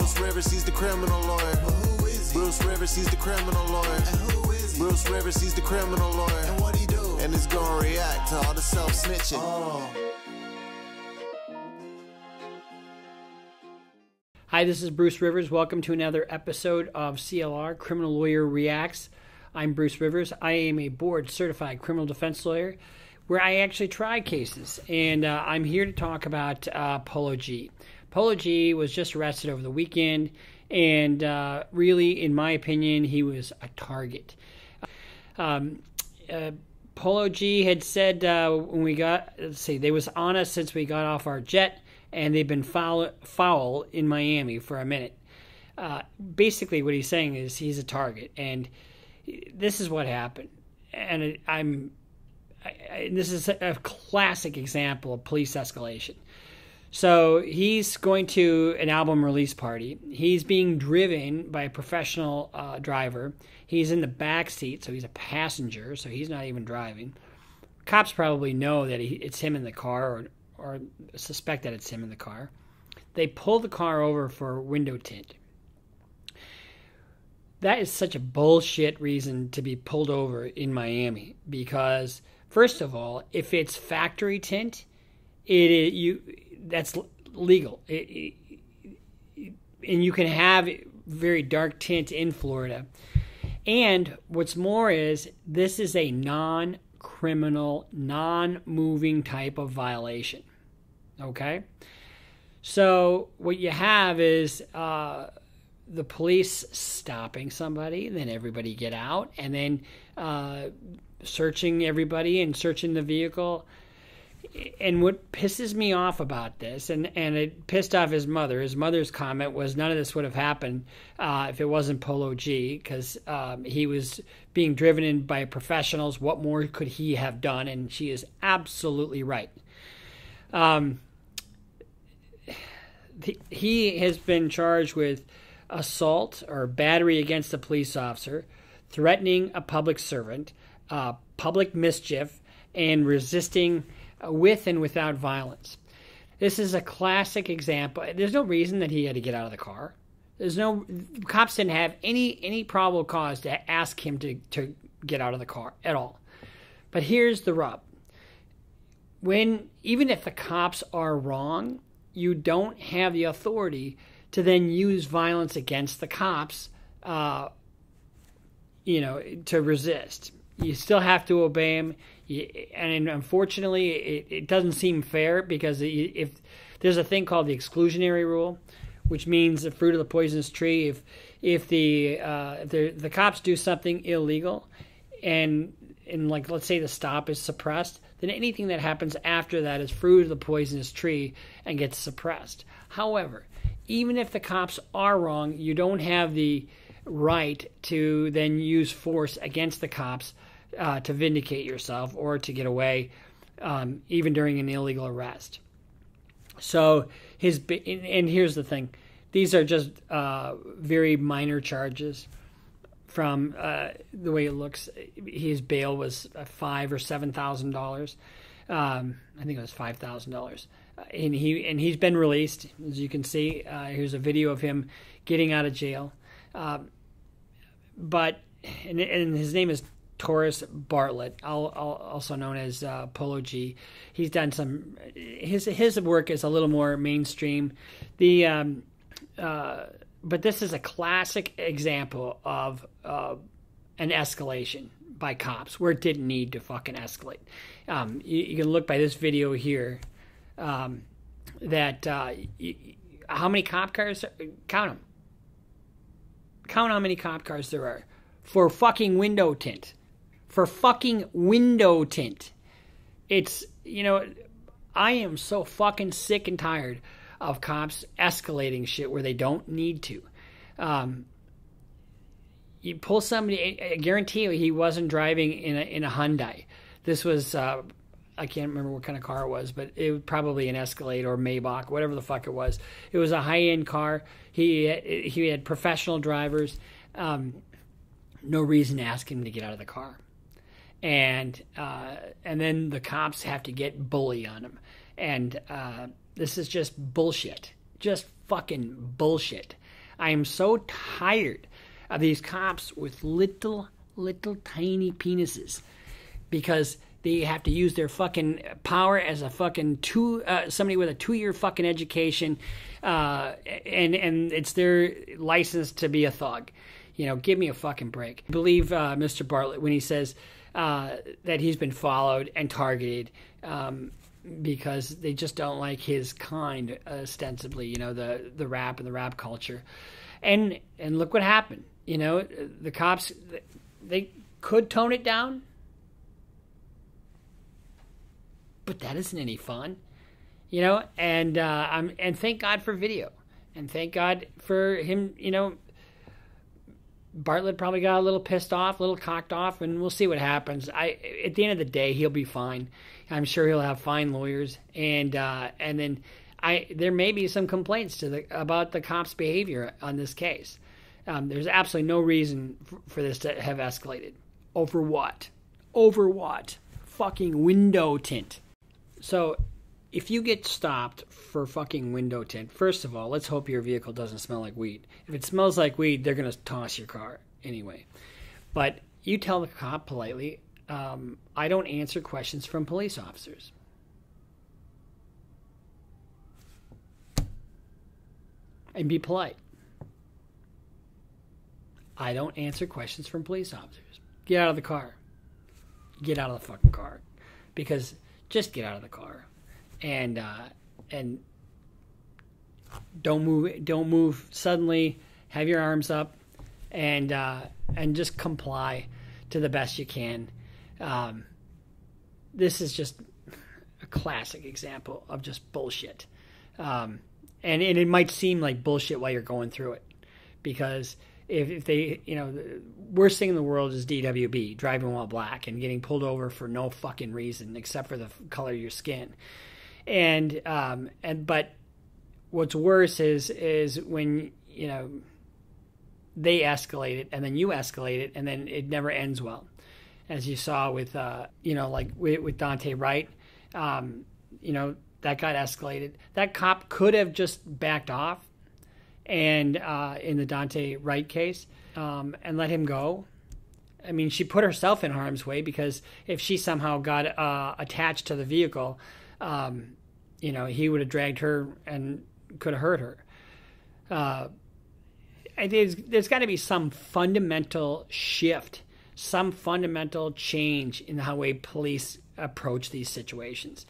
Bruce Rivers, he's the criminal lawyer. Well, who is he? Bruce Rivers, he's the criminal lawyer. And who is he? Bruce Rivers, he's the criminal lawyer. And what he do? And he's gonna react to all the self-snitching. Hi, this is Bruce Rivers. Welcome to another episode of CLR, Criminal Lawyer Reacts. I'm Bruce Rivers. I am a board-certified criminal defense lawyer where I actually try cases. And I'm here to talk about Polo G. Polo G was just arrested over the weekend, and really, in my opinion, he was a target. Polo G had said when we got, they was on us since we got off our jet, and they've been foul in Miami for a minute. Basically, what he's saying is he's a target, and this is what happened. And this is a classic example of police escalation. So he's going to an album release party. He's being driven by a professional driver. He's in the back seat, so he's a passenger, so he's not even driving. Cops probably know that it's him in the car, or suspect that it's him in the car. They pull the car over for window tint. That is such a bullshit reason to be pulled over in Miami because, first of all, if it's factory tint, that's legal. And you can have very dark tint in Florida. And what's more is this is a non-criminal, non-moving type of violation. Okay? So what you have is the police stopping somebody, and then everybody get out, and then searching everybody and searching the vehicle. And what pisses me off about this, and it pissed off his mother's comment was none of this would have happened if it wasn't Polo G, because he was being driven in by professionals. What more could he have done? And she is absolutely right. He has been charged with assault or battery against a police officer, threatening a public servant, public mischief, and resisting with and without violence. This is a classic example. There's no reason that he had to get out of the car. Cops didn't have any probable cause to ask him to get out of the car at all. But here's the rub. Even if the cops are wrong, you don't have the authority to then use violence against the cops, to resist. You still have to obey them. And unfortunately, it doesn't seem fair because if there's a thing called the exclusionary rule, which means the fruit of the poisonous tree. If the cops do something illegal, and like let's say the stop is suppressed, then anything that happens after that is fruit of the poisonous tree and gets suppressed. However, even if the cops are wrong, you don't have the right to then use force against the cops to vindicate yourself or to get away, even during an illegal arrest. So and here's the thing: these are just very minor charges. From the way it looks, his bail was $5,000 or $7,000. I think it was $5,000, and he's been released. As you can see, here's a video of him getting out of jail. But his name is Taurus Bartlett, also known as Polo G. He's done some. His work is a little more mainstream. But this is a classic example of an escalation by cops where it didn't need to fucking escalate. You can look by this video here how many cop cars? Count them. Count how many cop cars there are for fucking window tint. For fucking window tint. It's, I am so fucking sick and tired of cops escalating shit where they don't need to. You pull somebody, I guarantee you he wasn't driving in a Hyundai. This was, I can't remember what kind of car it was, but it was probably an Escalade or Maybach, whatever the fuck it was. It was a high-end car. He had professional drivers. No reason to ask him to get out of the car. And then the cops have to get bully on him. And this is just bullshit. Just fucking bullshit. I am so tired of these cops with little tiny penises because they have to use their fucking power as a fucking somebody with a 2-year fucking education, and it's their license to be a thug. You know, give me a fucking break. I believe Mr. Bartlett when he says that he's been followed and targeted because they just don't like his kind, ostensibly, you know, the rap and the rap culture. And look what happened. You know, the cops, they could tone it down, but that isn't any fun, you know. And thank God for video, and thank God for him. You know, Bartlett probably got a little pissed off, a little cocked off, and we'll see what happens. At the end of the day, he'll be fine. I'm sure he'll have fine lawyers, and then there may be some complaints about the cops' behavior on this case. There's absolutely no reason for this to have escalated. Over what? Over what? Fucking window tint. So, if you get stopped for fucking window tint, first of all, let's hope your vehicle doesn't smell like weed. If it smells like weed, they're going to toss your car anyway. But you tell the cop politely, I don't answer questions from police officers. And be polite. I don't answer questions from police officers. Get out of the car. Get out of the fucking car. Because just get out of the car. And don't move suddenly. Have your arms up and just comply to the best you can. This is just a classic example of just bullshit. And it might seem like bullshit while you're going through it, because if they, you know, the worst thing in the world is DWB, driving while black, and getting pulled over for no fucking reason except for the color of your skin. But what's worse is when, you know, they escalate it and then you escalate it and then it never ends well, as you saw with you know, like with Dante Wright. You know, that got escalated. That cop could have just backed off, and in the Dante Wright case, and let him go. I mean, she put herself in harm's way, because if she somehow got attached to the vehicle, you know, he would have dragged her and could have hurt her. There's got to be some fundamental shift, some fundamental change in how way police approach these situations.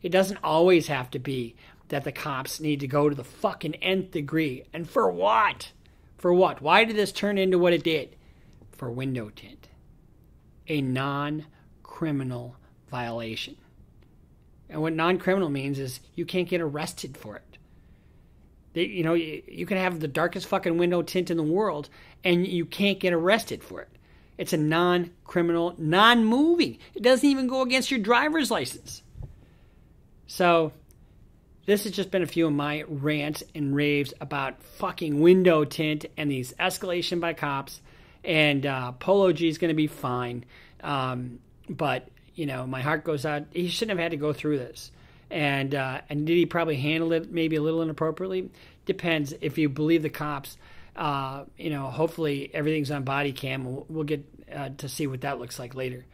It doesn't always have to be that the cops need to go to the fucking nth degree. And for what? For what? Why did this turn into what it did? For window tint. A non-criminal violation. And what non-criminal means is you can't get arrested for it. You know, you can have the darkest fucking window tint in the world and you can't get arrested for it. It's a non-criminal, non-moving. It doesn't even go against your driver's license. So, this has just been a few of my rants and raves about fucking window tint and these escalation by cops. And Polo G is going to be fine. But, you know, my heart goes out. He shouldn't have had to go through this. And did he probably handle it maybe a little inappropriately? Depends. If you believe the cops, you know, hopefully everything's on body cam. We'll get to see what that looks like later.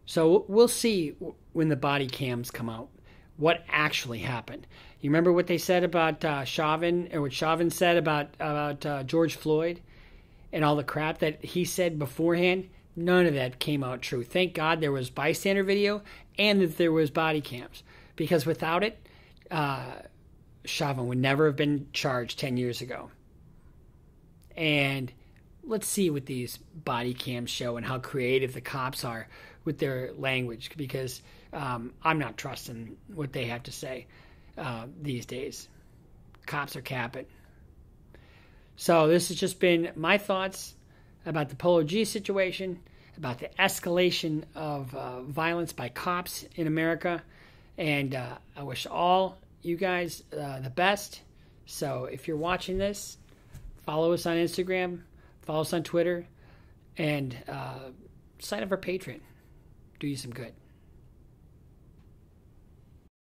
So we'll see when the body cams come out what actually happened. You remember what they said about Chauvin, or what Chauvin said about George Floyd and all the crap that he said beforehand? None of that came out true. Thank God there was bystander video and that there was body cams. Because without it, Chauvin would never have been charged 10 years ago. And let's see what these body cams show and how creative the cops are with their language. Because I'm not trusting what they have to say these days. Cops are capping. So this has just been my thoughts about the Polo G situation, about the escalation of violence by cops in America. And I wish all you guys the best. So if you're watching this, follow us on Instagram, follow us on Twitter, and sign up for Patreon. Do you some good.